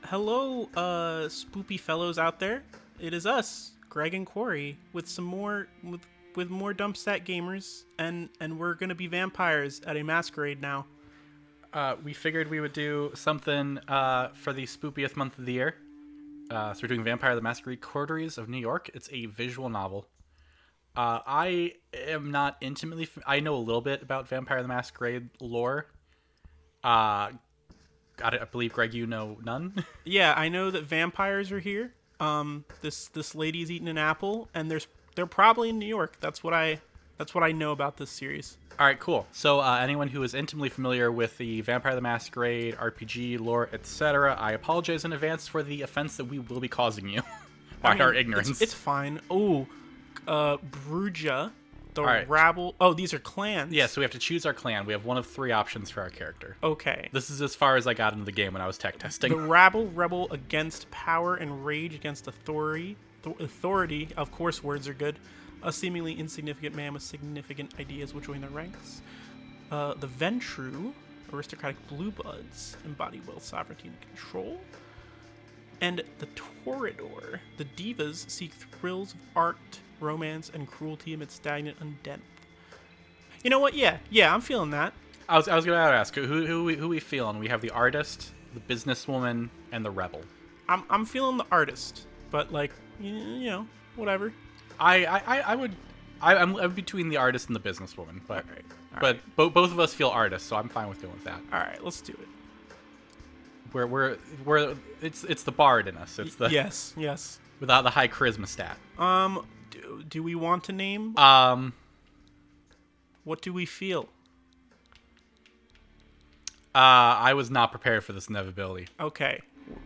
Hello, spoopy fellows out there. It is us, Greg and Corey, with some more with more Dumpstat gamers, and we're gonna be vampires at a masquerade now. We figured we would do something for the spoopiest month of the year. So we're doing Vampire the Masquerade Coteries of New York. It's a visual novel. I am not intimately... I know a little bit about Vampire the Masquerade lore. I believe, Greg, you know none? Yeah, I know that vampires are here. This lady's eating an apple, and they're probably in New York. That's what I know about this series. All right, cool. So anyone who is intimately familiar with the Vampire the Masquerade, RPG, lore, etc., I apologize in advance for the offense that we will be causing you by our ignorance. It's fine. Oh, Bruja, the right. rabble. Oh, these are clans. Yeah, so we have to choose our clan. We have one of three options for our character. Okay. This is as far as I got into the game when I was tech testing. The rabble rebel against power and rage against authority. Authority, of course, words are good. A seemingly insignificant man with significant ideas will join the ranks. The Ventru, aristocratic blue bloods, embody wealth, sovereignty, and control. And the Toreador, the divas seek thrills of art, romance, and cruelty amid stagnant undeath. You know what? Yeah, I'm feeling that. I was going to ask who we feeling. We have the artist, the businesswoman, and the rebel. I'm feeling the artist, but like you know, whatever. I'm between the artist and the businesswoman, but All right. both of us feel artists, so I'm fine with going with that. All right, let's do it. We're it's the bard in us. It's the Yes. without the high charisma stat. Do we want to name? What do we feel? I was not prepared for this inevitability. Okay,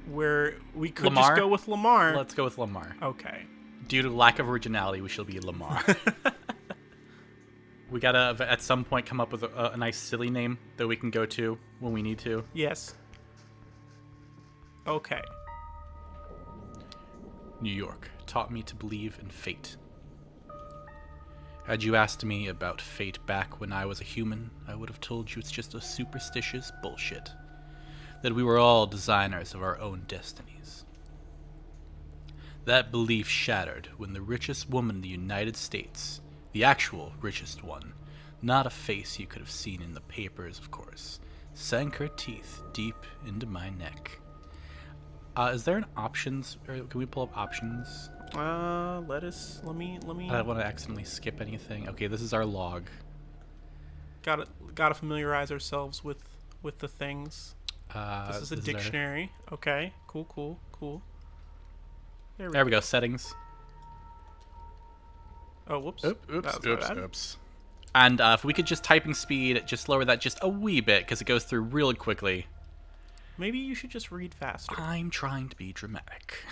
we could Lamar? just go with Lamar. Let's go with Lamar. Okay. Due to lack of originality, we shall be Lamar. We gotta at some point come up with a nice silly name that we can go to when we need to. Yes. Okay. New York taught me to believe in fate. Had you asked me about fate back when I was a human, I would have told you it's just a superstitious bullshit. That we were all designers of our own destinies. That belief shattered when the richest woman in the United States, the actual richest one, not a face you could have seen in the papers, of course, sank her teeth deep into my neck. Is there an options, or can we pull up options? Let me. I don't want to accidentally skip anything. Okay, this is our log. Gotta familiarize ourselves with the things. This is a dictionary. Okay. Cool. There we go. Settings. Oh, whoops. Oops. And if we could just typing speed, just lower that just a wee bit, because it goes through really quickly. Maybe you should just read faster. I'm trying to be dramatic.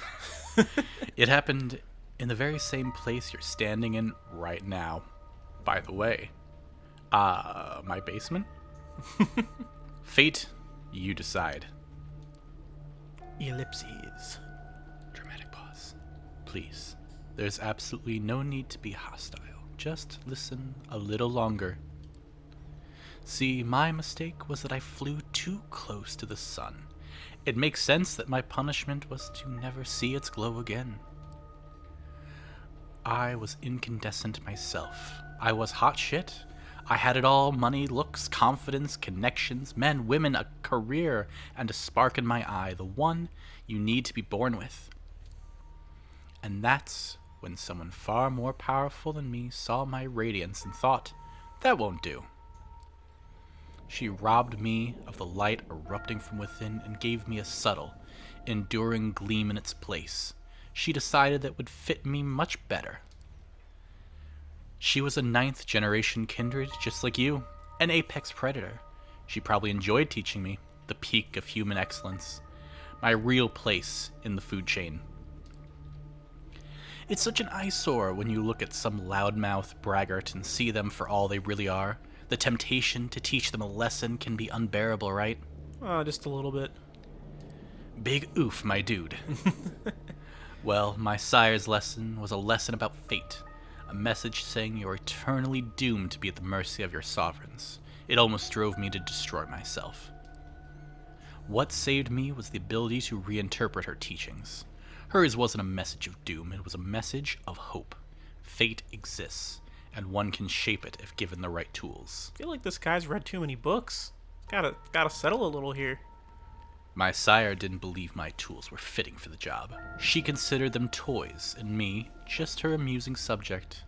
It happened in the very same place you're standing in right now. By the way, my basement? Fate, you decide. Ellipses. Dramatic pause. Please. There's absolutely no need to be hostile. Just listen a little longer. See, my mistake was that I flew too close to the sun. It makes sense that my punishment was to never see its glow again. I was incandescent myself. I was hot shit. I had it all: money, looks, confidence, connections, men, women, a career, and a spark in my eye, the one you need to be born with. And that's when someone far more powerful than me saw my radiance and thought, that won't do. She robbed me of the light erupting from within and gave me a subtle, enduring gleam in its place. She decided that would fit me much better. She was a 9th generation kindred, just like you, an apex predator. She probably enjoyed teaching me the peak of human excellence, my real place in the food chain. It's such an eyesore when you look at some loudmouth braggart and see them for all they really are. The temptation to teach them a lesson can be unbearable, right? Just a little bit. Big oof, my dude. Well, my sire's lesson was a lesson about fate. A message saying you're eternally doomed to be at the mercy of your sovereigns. It almost drove me to destroy myself. What saved me was the ability to reinterpret her teachings. Hers wasn't a message of doom, it was a message of hope. Fate exists, and one can shape it if given the right tools. I feel like this guy's read too many books. Gotta settle a little here. My sire didn't believe my tools were fitting for the job. She considered them toys, and me, just her amusing subject.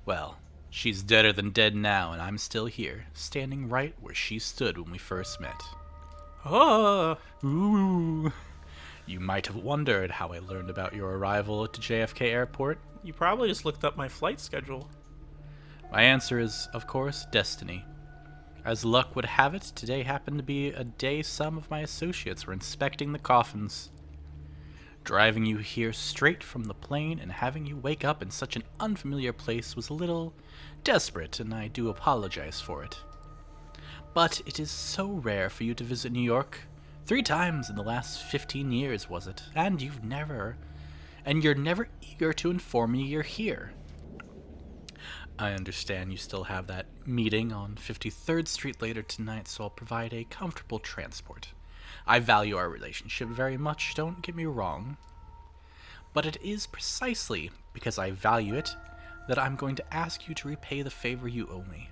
Well, she's deader than dead now, and I'm still here, standing right where she stood when we first met. Oh, Ooh. You might have wondered how I learned about your arrival at the JFK airport. you probably just looked up my flight schedule. My answer is, of course, destiny. As luck would have it, today happened to be a day some of my associates were inspecting the coffins. Driving you here straight from the plane and having you wake up in such an unfamiliar place was a little desperate, and I do apologize for it. But it is so rare for you to visit New York. 3 times in the last 15 years, was it? And you're never eager to inform me you're here. I understand you still have that meeting on 53rd Street later tonight, so I'll provide a comfortable transport. I value our relationship very much, don't get me wrong. But it is precisely because I value it that I'm going to ask you to repay the favor you owe me.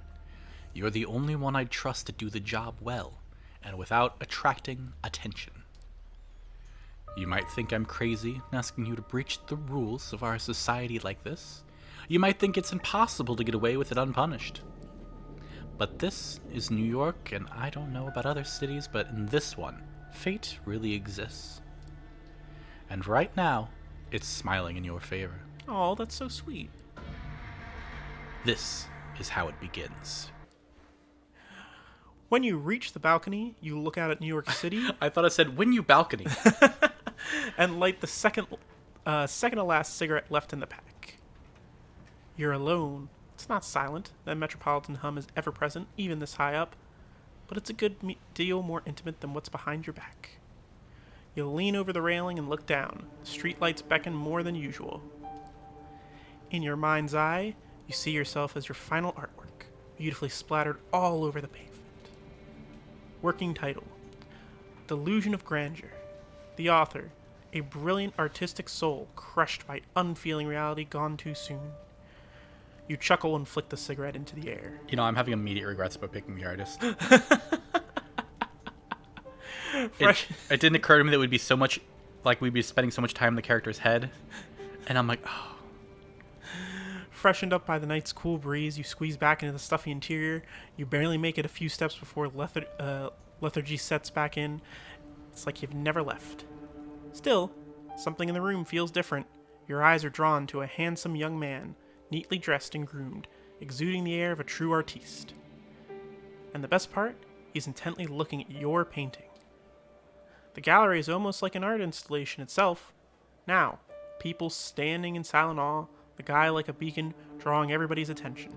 You're the only one I'd trust to do the job well, and without attracting attention. You might think I'm crazy asking you to breach the rules of our society like this. You might think it's impossible to get away with it unpunished. But this is New York, and I don't know about other cities, but in this one, fate really exists. And right now, it's smiling in your favor. Oh, that's so sweet. This is how it begins. When you reach the balcony, you look out at New York City I thought I said, when you balcony. and light the second to last cigarette left in the pack. You're alone. It's not silent. That metropolitan hum is ever present, even this high up. But it's a good deal more intimate than what's behind your back. You lean over the railing and look down. The streetlights beckon more than usual. In your mind's eye, you see yourself as your final artwork, beautifully splattered all over the pavement. Working title: Delusion of Grandeur. The author: a brilliant artistic soul crushed by unfeeling reality gone too soon. You chuckle and flick the cigarette into the air. You know, I'm having immediate regrets about picking the artist. It didn't occur to me that we'd be so much, like we'd be spending so much time in the character's head. And I'm like, oh. Freshened up by the night's cool breeze, you squeeze back into the stuffy interior. You barely make it a few steps before lethargy sets back in. It's like you've never left. Still, something in the room feels different. Your eyes are drawn to a handsome young man, neatly dressed and groomed, exuding the air of a true artiste. And the best part, he's intently looking at your painting. The gallery is almost like an art installation itself. Now, people standing in silent awe, the guy like a beacon, drawing everybody's attention.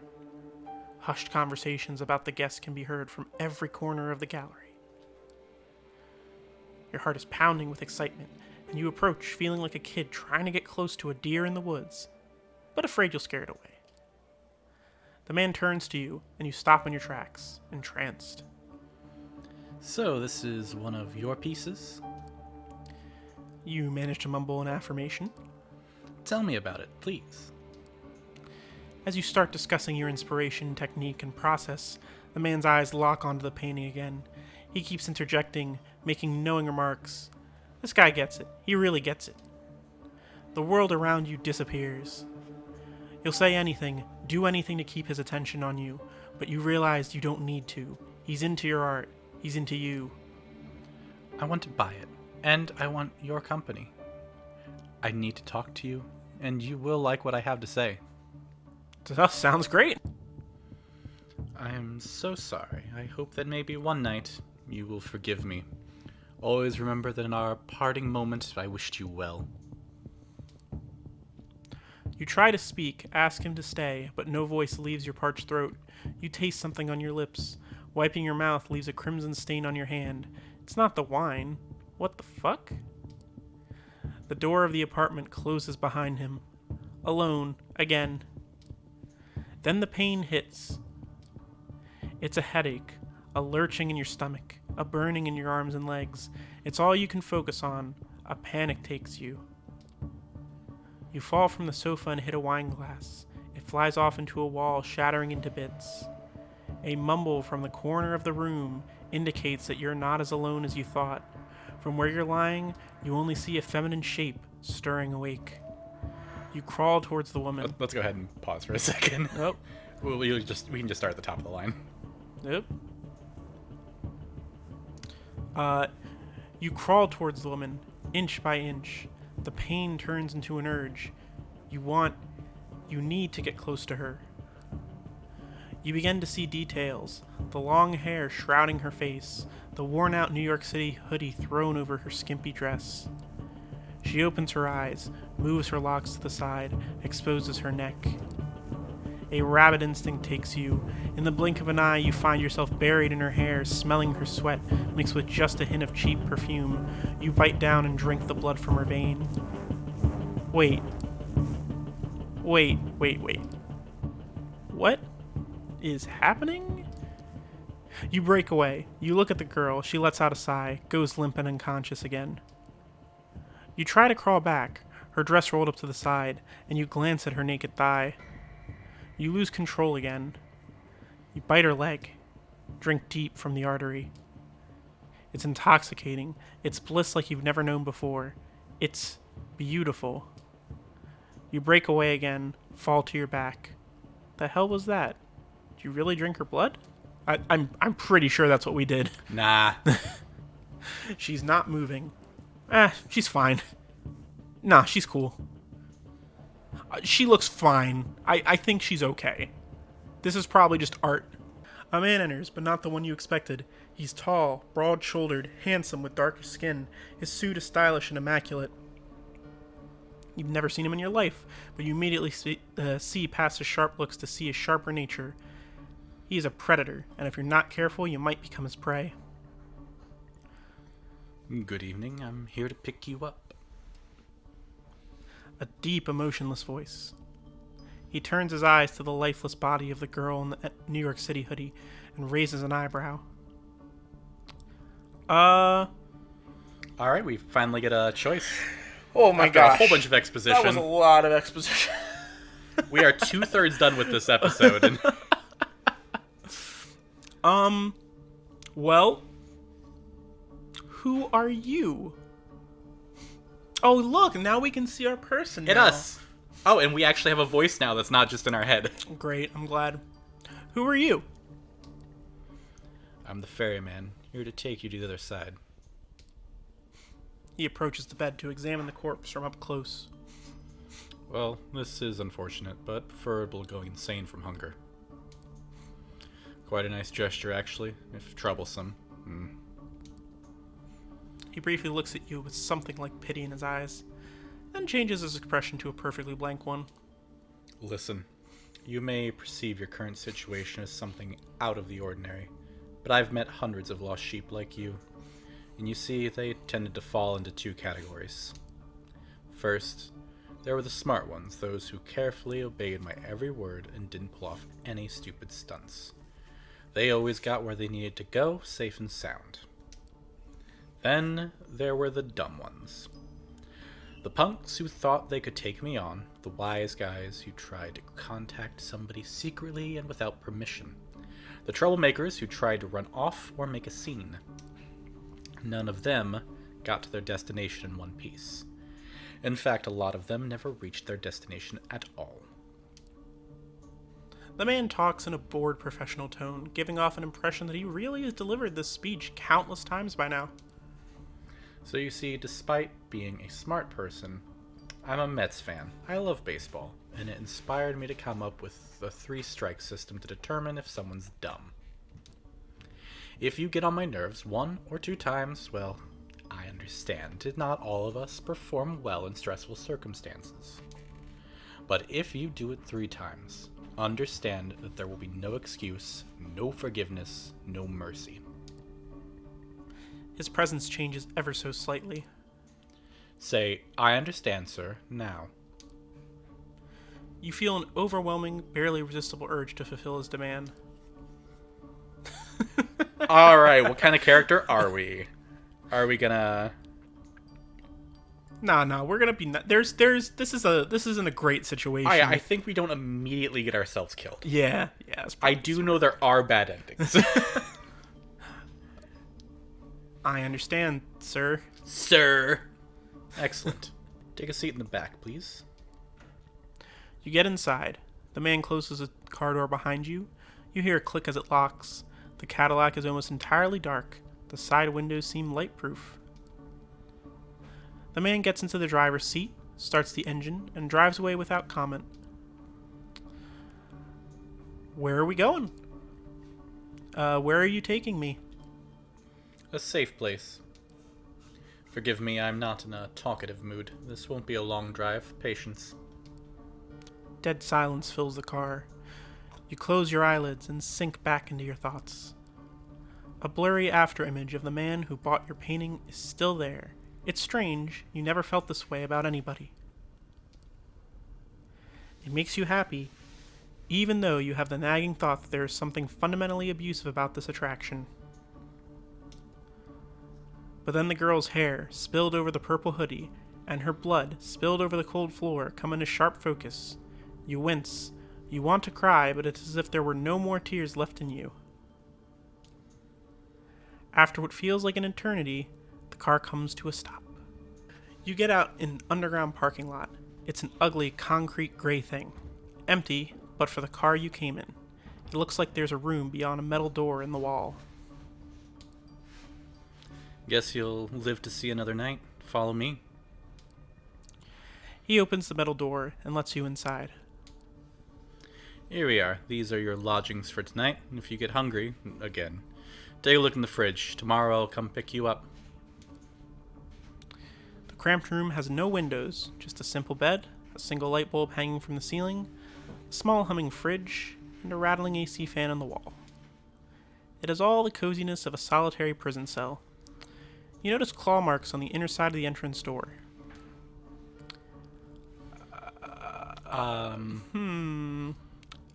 Hushed conversations about the guests can be heard from every corner of the gallery. Your heart is pounding with excitement, and you approach feeling like a kid trying to get close to a deer in the woods, but afraid you'll scare it away. The man turns to you, and you stop in your tracks, entranced. So, this is one of your pieces? You manage to mumble an affirmation. Tell me about it, please. As you start discussing your inspiration, technique, and process, the man's eyes lock onto the painting again. He keeps interjecting, making knowing remarks. This guy gets it. He really gets it. The world around you disappears. You'll say anything, do anything to keep his attention on you, but you realize you don't need to. He's into your art. He's into you. I want to buy it, and I want your company. I need to talk to you, and you will like what I have to say. That sounds great. I am so sorry. I hope that maybe one night you will forgive me. Always remember that in our parting moment, I wished you well. You try to speak, ask him to stay, but no voice leaves your parched throat. You taste something on your lips. Wiping your mouth leaves a crimson stain on your hand. It's not the wine. What the fuck? The door of the apartment closes behind him. Alone, again. Then the pain hits. It's a headache, a lurching in your stomach, a burning in your arms and legs. It's all you can focus on. A panic takes you. You fall from the sofa and hit a wine glass. It flies off into a wall, shattering into bits. A mumble from the corner of the room indicates that you're not as alone as you thought. From where you're lying, you only see a feminine shape stirring awake. You crawl towards the woman. Let's go ahead and pause for a second. Oh, We can just start at the top of the line. yep. You crawl towards the woman, inch by inch. The pain turns into an urge. You need to get close to her. You begin to see details. The long hair shrouding her face, the worn-out New York City hoodie thrown over her skimpy dress. She opens her eyes, moves her locks to the side, exposes her neck. A rabid instinct takes you. In the blink of an eye, you find yourself buried in her hair, smelling her sweat mixed with just a hint of cheap perfume. You bite down and drink the blood from her vein. Wait. What is happening? You break away. You look at the girl. She lets out a sigh, goes limp and unconscious again. You try to crawl back, her dress rolled up to the side, and you glance at her naked thigh. You lose control again. You bite her leg, drink deep from the artery. It's intoxicating. It's bliss like you've never known before. It's beautiful. You break away again, fall to your back. The hell was that? Did you really drink her blood? I'm pretty sure that's what we did. Nah. She's not moving. She's fine. Nah, she's cool. She looks fine. I think she's okay. This is probably just art. A man enters, but not the one you expected. He's tall, broad-shouldered, handsome with darker skin. His suit is stylish and immaculate. You've never seen him in your life, but you immediately see past his sharp looks to see his sharper nature. He is a predator, and if you're not careful, you might become his prey. Good evening. I'm here to pick you up. A deep, emotionless voice. He turns his eyes to the lifeless body of the girl in the New York City hoodie and raises an eyebrow. All right, we finally get a choice. Oh my After gosh. a whole bunch of exposition. That was a lot of exposition. We are 2/3 done with this episode. And well, who are you? Oh, look, now we can see our person now. it's us. Oh, and we actually have a voice now that's not just in our head. Great, I'm glad. Who are you? I'm the ferryman, here to take you to the other side. He approaches the bed to examine the corpse from up close. Well, this is unfortunate, but preferable to going insane from hunger. Quite a nice gesture, actually, if troublesome. He briefly looks at you with something like pity in his eyes, then changes his expression to a perfectly blank one. Listen, you may perceive your current situation as something out of the ordinary, but I've met hundreds of lost sheep like you, and you see, they tended to fall into two categories. First, there were the smart ones, those who carefully obeyed my every word and didn't pull off any stupid stunts. They always got where they needed to go, safe and sound. Then there were the dumb ones. The punks who thought they could take me on, the wise guys who tried to contact somebody secretly and without permission, the troublemakers who tried to run off or make a scene. None of them got to their destination in one piece. In fact, a lot of them never reached their destination at all. The man talks in a bored professional tone, giving off an impression that he really has delivered this speech countless times by now. So you see, despite being a smart person, I'm a Mets fan. I love baseball, and it inspired me to come up with the 3-strike system to determine if someone's dumb. If you get on my nerves 1 or 2 times, well, I understand. Not all of us perform well in stressful circumstances. But if you do it 3 times, understand that there will be no excuse, no forgiveness, no mercy. His presence changes ever so slightly. Say, I understand, sir, now. You feel an overwhelming, barely resistible urge to fulfill his demand. All right, what kind of character are we? Are we gonna... Nah, we're gonna be. This isn't a great situation. I think we don't immediately get ourselves killed. Yeah. I do know there are bad endings. I understand, sir. Sir. Excellent. Take a seat in the back, please. You get inside. The man closes the car door behind you. You hear a click as it locks. The Cadillac is almost entirely dark. The side windows seem light-proof. The man gets into the driver's seat, starts the engine, and drives away without comment. Where are we going? Where are you taking me? A safe place. Forgive me, I'm not in a talkative mood. This won't be a long drive. Patience. Dead silence fills the car. You close your eyelids and sink back into your thoughts. A blurry afterimage of the man who bought your painting is still there. It's strange, you never felt this way about anybody. It makes you happy, even though you have the nagging thought that there is something fundamentally abusive about this attraction. But then the girl's hair, spilled over the purple hoodie, and her blood, spilled over the cold floor, come into sharp focus. You wince. You want to cry, but it's as if there were no more tears left in you. After what feels like an eternity, the car comes to a stop. You get out in an underground parking lot. It's an ugly, concrete gray thing. Empty, but for the car you came in. It looks like there's a room beyond a metal door in the wall. Guess you'll live to see another night. Follow me. He opens the metal door and lets you inside. Here we are. These are your lodgings for tonight. And if you get hungry, again, take a look in the fridge. Tomorrow I'll come pick you up. The cramped room has no windows, just a simple bed, a single light bulb hanging from the ceiling, a small humming fridge, and a rattling AC fan on the wall. It has all the coziness of a solitary prison cell. You notice claw marks on the inner side of the entrance door.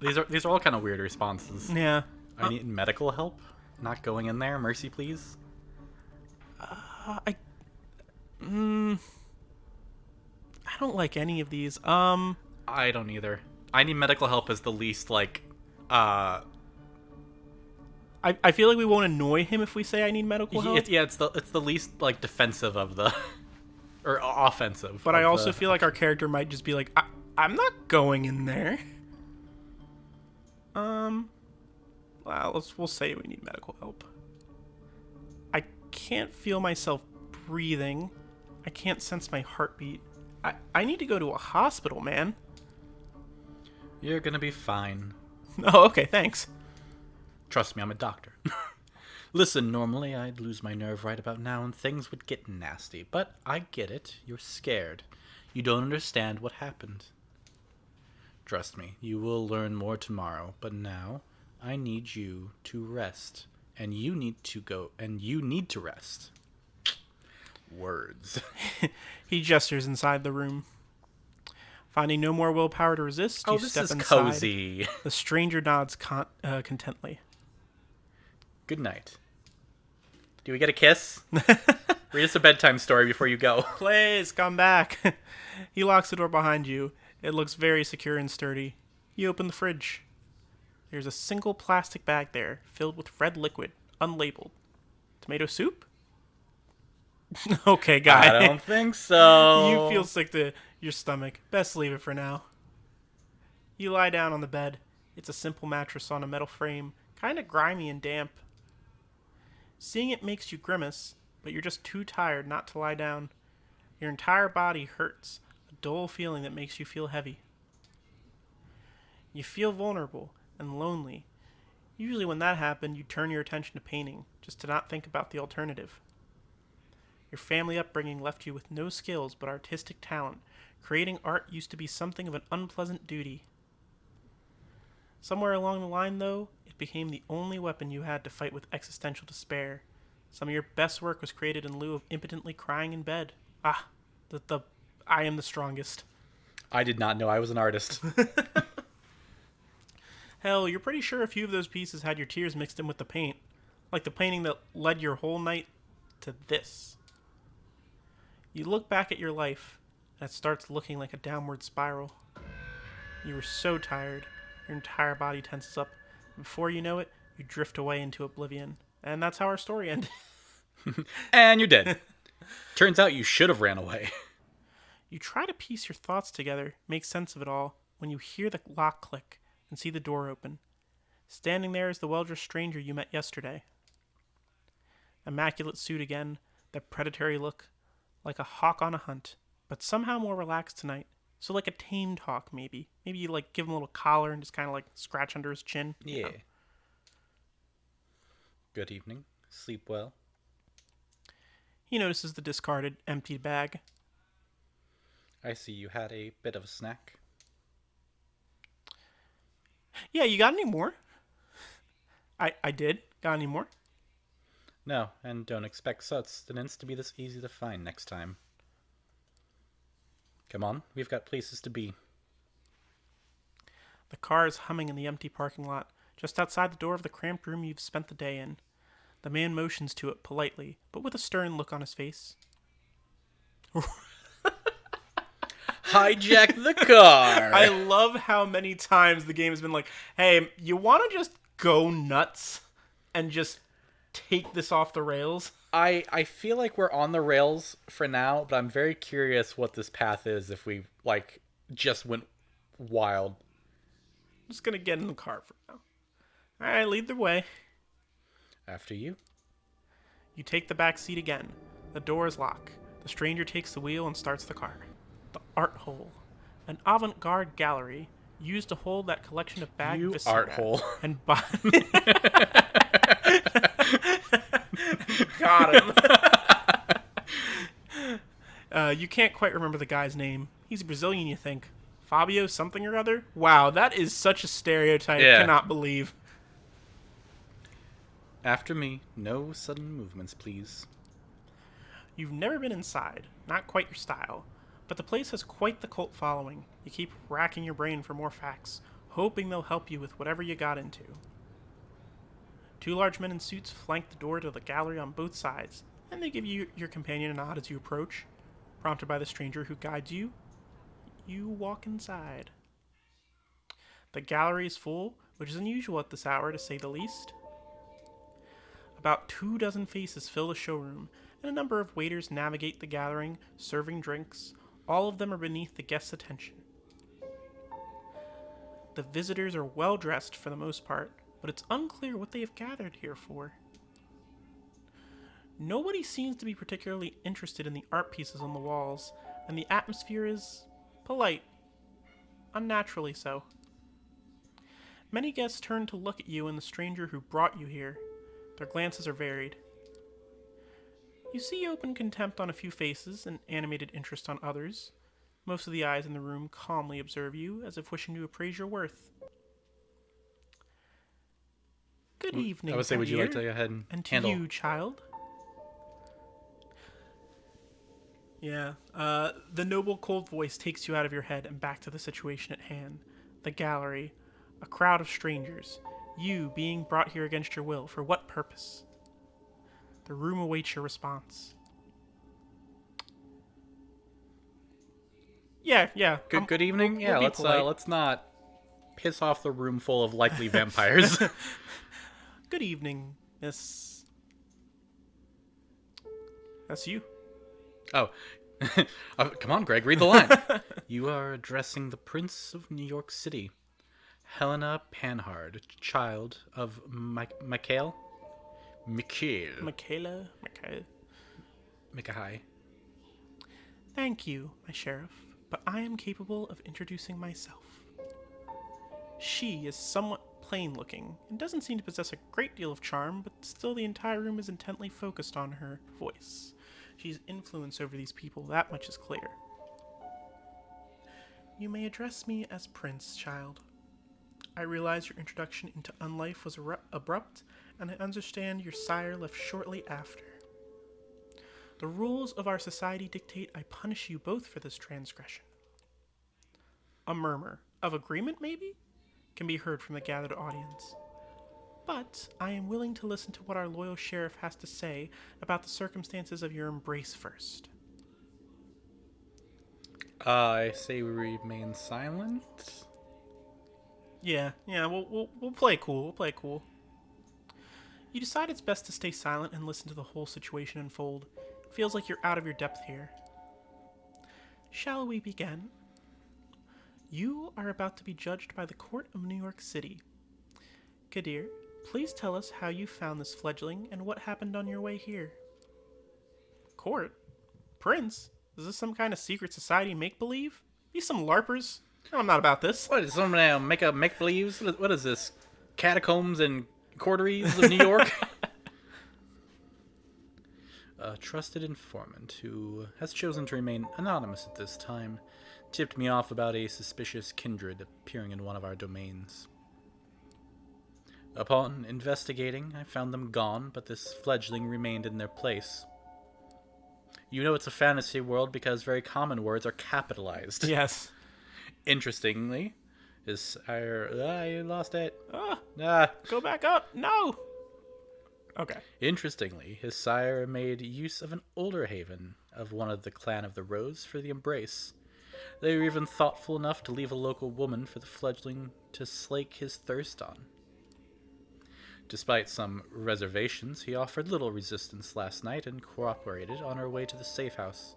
These are all kind of weird responses. Yeah. I need medical help. Not going in there. Mercy, please. I don't like any of these. I don't either. I need medical help as the least, like, I feel like we won't annoy him if we say I need medical help. It's the least, like, defensive of the, or offensive. But I also feel like our character might just be like, I'm not going in there. Well, we'll say we need medical help. I can't feel myself breathing. I can't sense my heartbeat. I need to go to a hospital, man. You're gonna be fine. Oh, okay, thanks. Trust me, I'm a doctor. Listen, normally I'd lose my nerve right about now and things would get nasty, but I get it. You're scared. You don't understand what happened. Trust me, you will learn more tomorrow, but now I need you to rest, and you need to rest. Words. He gestures inside the room. Finding no more willpower to resist, you step inside. Cozy. The stranger nods contently. Good night. Do we get a kiss? Read us a bedtime story before you go. Please, come back. He locks the door behind you. It looks very secure and sturdy. You open the fridge. There's a single plastic bag there, filled with red liquid, unlabeled. Tomato soup? Okay, guy. I don't think so. You feel sick to your stomach. Best leave it for now. You lie down on the bed. It's a simple mattress on a metal frame, kind of grimy and damp. Seeing it makes you grimace, but you're just too tired not to lie down. Your entire body hurts, a dull feeling that makes you feel heavy. You feel vulnerable and lonely. Usually when that happened, you turn your attention to painting, just to not think about the alternative. Your family upbringing left you with no skills but artistic talent. Creating art used to be something of an unpleasant duty. Somewhere along the line, though, it became the only weapon you had to fight with existential despair. Some of your best work was created in lieu of impotently crying in bed. I am the strongest. I did not know I was an artist. Hell, you're pretty sure a few of those pieces had your tears mixed in with the paint. like the painting that led your whole night to this. You look back at your life, and it starts looking like a downward spiral. You were so tired, your entire body tenses up, and before you know it, you drift away into oblivion. And that's how our story ended. And you're dead. Turns out you should have ran away. You try to piece your thoughts together, make sense of it all, when you hear the lock click and see the door open. Standing there is the well-dressed stranger you met yesterday. Immaculate suit again, that predatory look, like a hawk on a hunt, but somehow more relaxed tonight. So like a tamed hawk, maybe. Maybe you like give him a little collar and just kind of like scratch under his chin. Yeah. You know? Good evening. Sleep well. He notices the discarded, emptied bag. I see you had a bit of a snack. Yeah, you got any more? I did. Got any more? No, and don't expect sustenance to be this easy to find next time. Come on, we've got places to be. The car is humming in the empty parking lot, just outside the door of the cramped room you've spent the day in. The man motions to it politely, but with a stern look on his face. Hijack the car! I love how many times the game has been like, hey, you want to just go nuts and just take this off the rails? I feel like we're on the rails for now, but I'm very curious what this path is if we, like, just went wild. I'm just going to get in the car for now. All right, lead the way. After you. You take the back seat again. The door is locked. The stranger takes the wheel and starts the car. The art hole. An avant-garde gallery used to hold that collection of bag You viscera art hole. And got him. You can't quite remember the guy's name. He's Brazilian, you think. Fabio something or other? Wow, that is such a stereotype. Yeah. Cannot believe. After me, no sudden movements, please. You've never been inside. Not quite your style. But the place has quite the cult following. You keep racking your brain for more facts, hoping they'll help you with whatever you got into. Two large men in suits flank the door to the gallery on both sides, and they give you your companion a nod as you approach. Prompted by the stranger who guides you, you walk inside. The gallery is full, which is unusual at this hour to say the least. About 24 faces fill the showroom, and a number of waiters navigate the gathering, serving drinks. All of them are beneath the guests' attention. The visitors are well dressed for the most part, but it's unclear what they have gathered here for. Nobody seems to be particularly interested in the art pieces on the walls, and the atmosphere is polite, unnaturally so. Many guests turn to look at you and the stranger who brought you here. Their glances are varied. You see open contempt on a few faces and animated interest on others. Most of the eyes in the room calmly observe you, as if wishing to appraise your worth. Good evening, I would say, would you like to Javier. go ahead and to handle? you, child. Yeah, the noble cold voice takes you out of your head and back to the situation at hand. The gallery, a crowd of strangers, you being brought here against your will. For what purpose? The room awaits your response. Yeah. Good evening. we'll Yeah, be let's polite. let's not piss off the room full of likely vampires. Good evening, Miss. That's you. Oh, come on, Greg, read the line. You are addressing the Prince of New York City, Helena Panhard, child of Mikhail. Michaela. Mikahai. Thank you, my sheriff, but I am capable of introducing myself. She is somewhat plain-looking and doesn't seem to possess a great deal of charm, but still the entire room is intently focused on her voice. She's influence over these people, that much is clear. You may address me as Prince, child. I realize your introduction into unlife was abrupt, and I understand your sire left shortly after. The rules of our society dictate I punish you both for this transgression. A murmur, of agreement maybe, can be heard from the gathered audience. But I am willing to listen to what our loyal sheriff has to say about the circumstances of your embrace first. I say we remain silent. Yeah, we'll play cool. We'll play cool. You decide it's best to stay silent and listen to the whole situation unfold. Feels like you're out of your depth here. Shall we begin? You are about to be judged by the Court of New York City. Kadir, please tell us how you found this fledgling and what happened on your way here. Court? Prince? Is this some kind of secret society make-believe? These some LARPers? I'm not about this. What is someone make up make believes? What is this? Catacombs and Coteries of New York? A trusted informant who has chosen to remain anonymous at this time tipped me off about a suspicious kindred appearing in one of our domains. Upon investigating, I found them gone, but this fledgling remained in their place. You know it's a fantasy world because very common words are capitalized. Yes. Interestingly, I lost it. Go back up. No. Okay. Interestingly, his sire made use of an older haven of one of the clan of the Rose for the embrace. They were even thoughtful enough to leave a local woman for the fledgling to slake his thirst on. Despite some reservations, he offered little resistance last night and cooperated on our way to the safe house.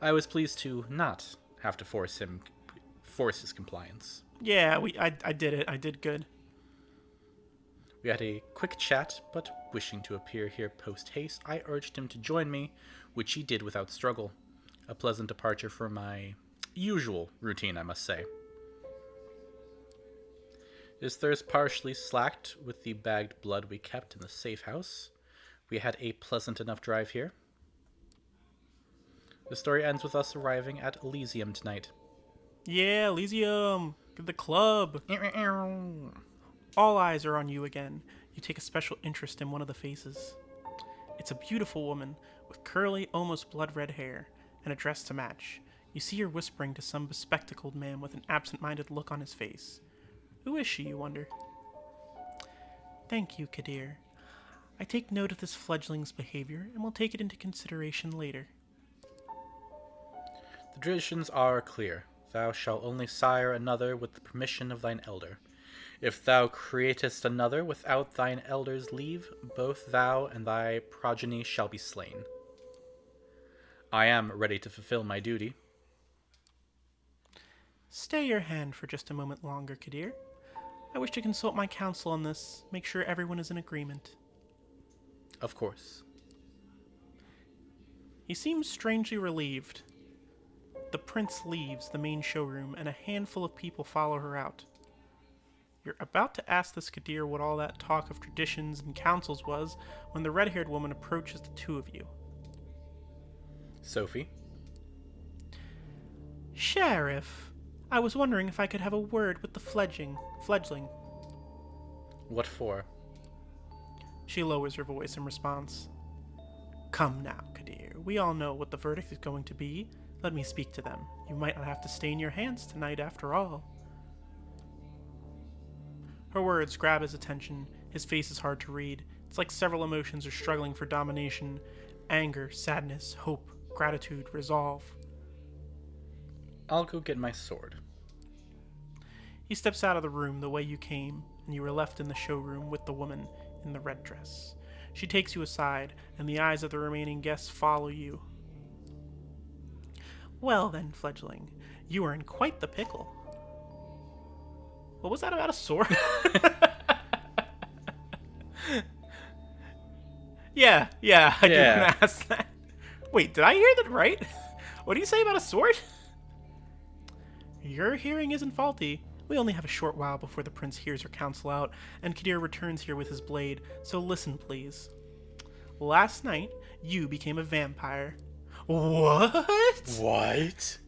I was pleased to not have to force his compliance. Yeah, I did it. I did good. We had a quick chat, but wishing to appear here post-haste, I urged him to join me, which he did without struggle. A pleasant departure from my usual routine, I must say. His thirst partially slacked with the bagged blood we kept in the safe house. We had a pleasant enough drive here. The story ends with us arriving at Elysium tonight. Yeah, Elysium. The club. All eyes are on you again. You take a special interest in one of the faces. It's a beautiful woman with curly, almost blood-red hair and a dress to match. You see her whispering to some bespectacled man with an absent-minded look on his face. Who is she, you wonder? Thank you, Kadir. I take note of this fledgling's behavior and will take it into consideration later. The traditions are clear. Thou shalt only sire another with the permission of thine elder. If thou createst another without thine elder's leave, both thou and thy progeny shall be slain. I am ready to fulfill my duty. Stay your hand for just a moment longer, Kadir. I wish to consult my counsel on this, make sure everyone is in agreement. Of course. He seems strangely relieved. The prince leaves the main showroom, and a handful of people follow her out. You're about to ask this Kadir what all that talk of traditions and councils was when the red-haired woman approaches the two of you. Sophie? Sheriff, I was wondering if I could have a word with the fledgling. What for? She lowers her voice in response. Come now, Kadir. We all know what the verdict is going to be. Let me speak to them. You might not have to stain your hands tonight after all. Her words grab his attention. His face is hard to read. It's like several emotions are struggling for domination. Anger, sadness, hope, gratitude, resolve. I'll go get my sword. He steps out of the room the way you came, and you are left in the showroom with the woman in the red dress. She takes you aside, and the eyes of the remaining guests follow you. Well then, fledgling, you are in quite the pickle. What was that about a sword? Yeah, I didn't ask that. Wait, did I hear that right? What do you say about a sword? Your hearing isn't faulty. We only have a short while before the prince hears her counsel out, and Kadir returns here with his blade, so listen, please. Last night, you became a vampire. What? What?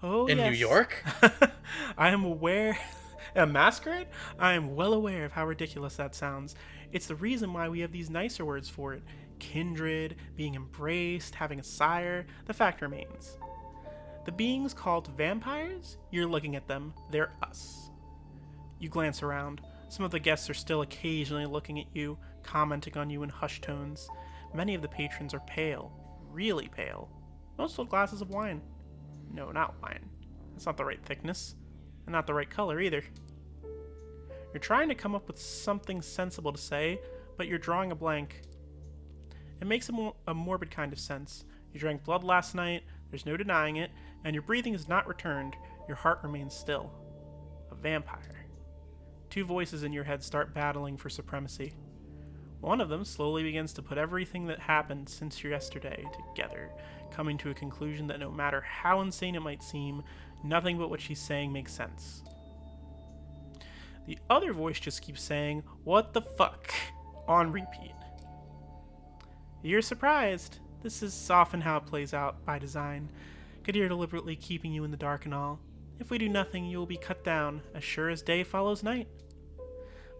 Oh, In yes. New York? I am aware. A masquerade? I am well aware of how ridiculous that sounds. It's the reason why we have these nicer words for it. Kindred, being embraced, having a sire. The fact remains. The beings called vampires, you're looking at them. They're us. You glance around. Some of the guests are still occasionally looking at you, commenting on you in hushed tones. Many of the patrons are pale, really pale. Most with glasses of wine. No, not wine. That's not the right thickness, and not the right color either. You're trying to come up with something sensible to say, but you're drawing a blank. It makes a morbid kind of sense. You drank blood last night, there's no denying it, and your breathing has not returned, your heart remains still. A vampire. Two voices in your head start battling for supremacy. One of them slowly begins to put everything that happened since yesterday together, coming to a conclusion that no matter how insane it might seem, nothing but what she's saying makes sense. The other voice just keeps saying, "What the fuck?" on repeat. You're surprised. This is often how it plays out by design. Kadir deliberately keeping you in the dark and all. If we do nothing, you will be cut down, as sure as day follows night.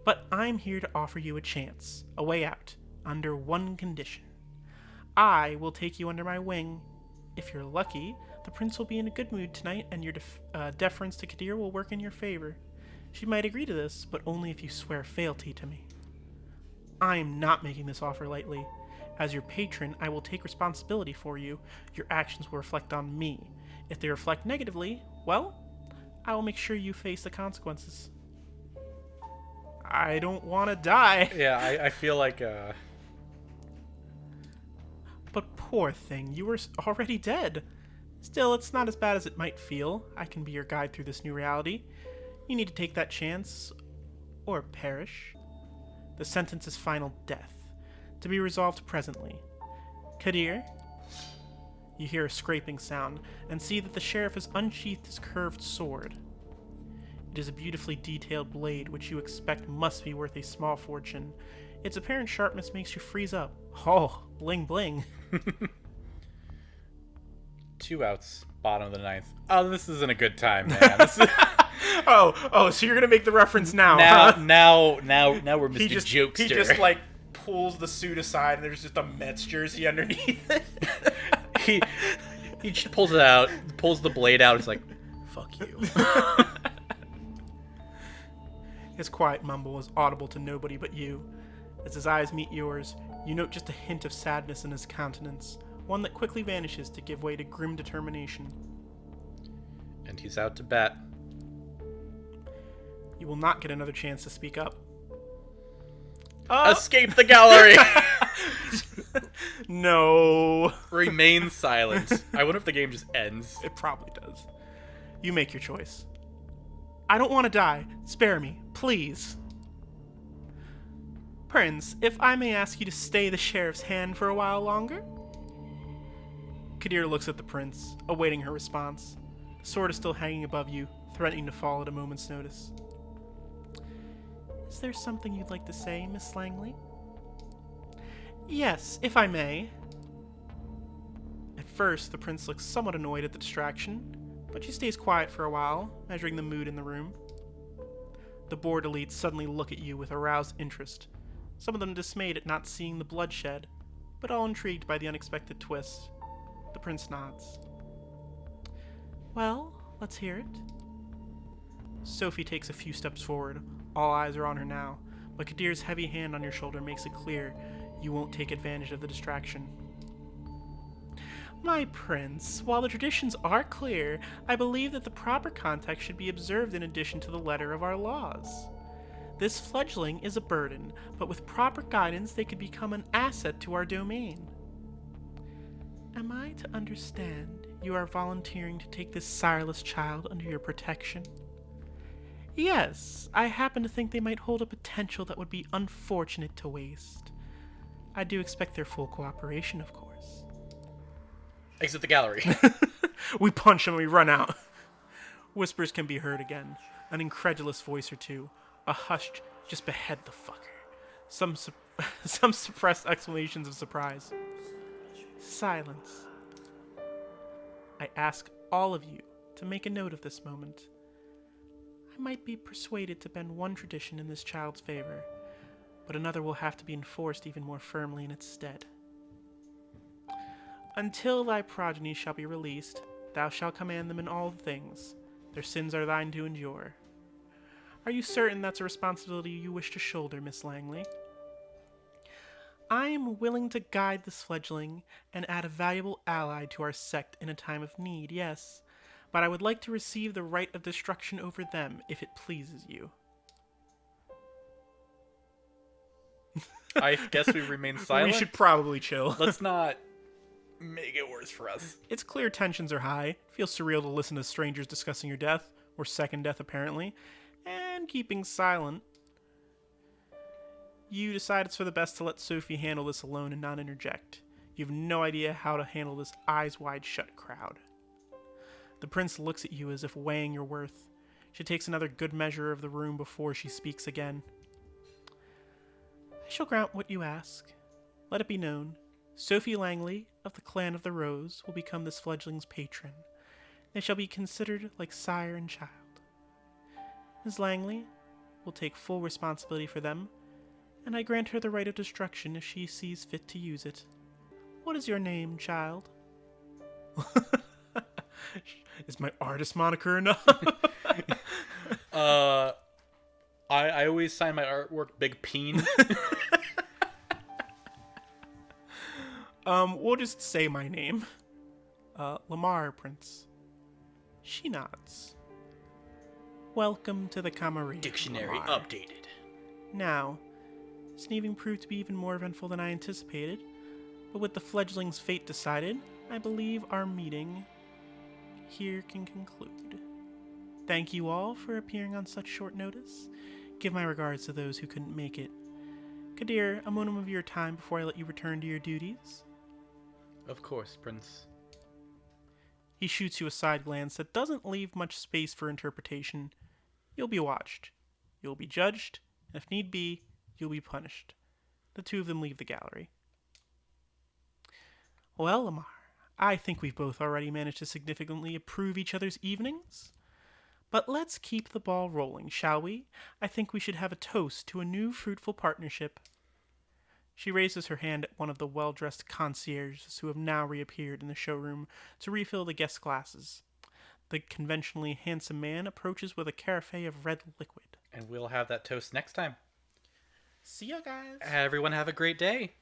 But I'm here to offer you a chance, a way out, under one condition. I will take you under my wing. If you're lucky, the prince will be in a good mood tonight, and your deference to Kadir will work in your favor. She might agree to this, but only if you swear fealty to me. I am not making this offer lightly. As your patron, I will take responsibility for you. Your actions will reflect on me. If they reflect negatively, well, I will make sure you face the consequences. I don't want to die. Yeah, I feel like, But poor thing, you were already dead. Still, it's not as bad as it might feel. I can be your guide through this new reality. You need to take that chance, or perish. The sentence is final death, to be resolved presently. Kadir? You hear a scraping sound, and see that the sheriff has unsheathed his curved sword. It is a beautifully detailed blade, which you expect must be worth a small fortune. Its apparent sharpness makes you freeze up. Oh, bling bling. 2 outs, bottom of the 9th. Oh, this isn't a good time, man. This is... So you're gonna make the reference now? Now we're Mr. Jokester. He just like pulls the suit aside, and there's just a Mets jersey underneath it. he just pulls it out, pulls the blade out. It's like, fuck you. His quiet mumble is audible to nobody but you. As his eyes meet yours, you note just a hint of sadness in his countenance, one that quickly vanishes to give way to grim determination. And he's out to bat. You will not get another chance to speak up. Escape the gallery! No. Remain silent. I wonder if the game just ends. It probably does. You make your choice. I don't want to die. Spare me, please. Prince, if I may ask you to stay the sheriff's hand for a while longer? Kadir looks at the prince, awaiting her response. The sword is still hanging above you, threatening to fall at a moment's notice. Is there something you'd like to say, Miss Langley? Yes, if I may. At first, the prince looks somewhat annoyed at the distraction, but she stays quiet for a while, measuring the mood in the room. The bored elites suddenly look at you with aroused interest, some of them dismayed at not seeing the bloodshed, but all intrigued by the unexpected twist. The prince nods. Well, let's hear it. Sophie takes a few steps forward. All eyes are on her now, but Kadir's heavy hand on your shoulder makes it clear you won't take advantage of the distraction. My prince, while the traditions are clear, I believe that the proper context should be observed in addition to the letter of our laws. This fledgling is a burden, but with proper guidance they could become an asset to our domain. Am I to understand you are volunteering to take this sireless child under your protection? Yes, I happen to think they might hold a potential that would be unfortunate to waste. I do expect their full cooperation, of course. Exit the gallery. We punch him and we run out. Whispers can be heard again. An incredulous voice or two. A hushed, just behead the fucker. Some suppressed exclamations of surprise. Silence. I ask all of you to make a note of this moment. I might be persuaded to bend one tradition in this child's favor, but another will have to be enforced even more firmly in its stead. Until thy progeny shall be released, thou shalt command them in all things. Their sins are thine to endure. Are you certain that's a responsibility you wish to shoulder, Miss Langley? I am willing to guide this fledgling and add a valuable ally to our sect in a time of need, yes. But I would like to receive the right of destruction over them, if it pleases you. I guess we remain silent. We should probably chill. Let's not make it worse for us. It's clear tensions are high. It feels surreal to listen to strangers discussing your death, or second death apparently, and keeping silent. You decide it's for the best to let Sophie handle this alone and not interject. You have no idea how to handle this eyes wide shut crowd. The prince looks at you as if weighing your worth. She takes another good measure of the room before she speaks again. I shall grant what you ask. Let it be known, Sophie Langley of the Clan of the Rose will become this fledgling's patron. They shall be considered like sire and child. Ms. Langley will take full responsibility for them, and I grant her the right of destruction if she sees fit to use it. What is your name, child? Is my artist moniker enough? I always sign my artwork Big Peen. We'll just say my name. Lamar, Prince. She nods. Welcome to the Camarilla. Dictionary Lamar. updated. Now, sneezing proved to be even more eventful than I anticipated, but with the fledgling's fate decided, I believe our meeting here can conclude. Thank you all for appearing on such short notice. Give my regards to those who couldn't make it. Kadir, a moment of your time before I let you return to your duties. Of course, Prince. He shoots you a side glance that doesn't leave much space for interpretation. You'll be watched. You'll be judged, and if need be, you'll be punished. The two of them leave the gallery. Well, Lamar, I think we've both already managed to significantly improve each other's evenings. But let's keep the ball rolling, shall we? I think we should have a toast to a new fruitful partnership. She raises her hand at one of the well-dressed concierges who have now reappeared in the showroom to refill the guest glasses. The conventionally handsome man approaches with a carafe of red liquid. And we'll have that toast next time. See ya, guys. Everyone have a great day.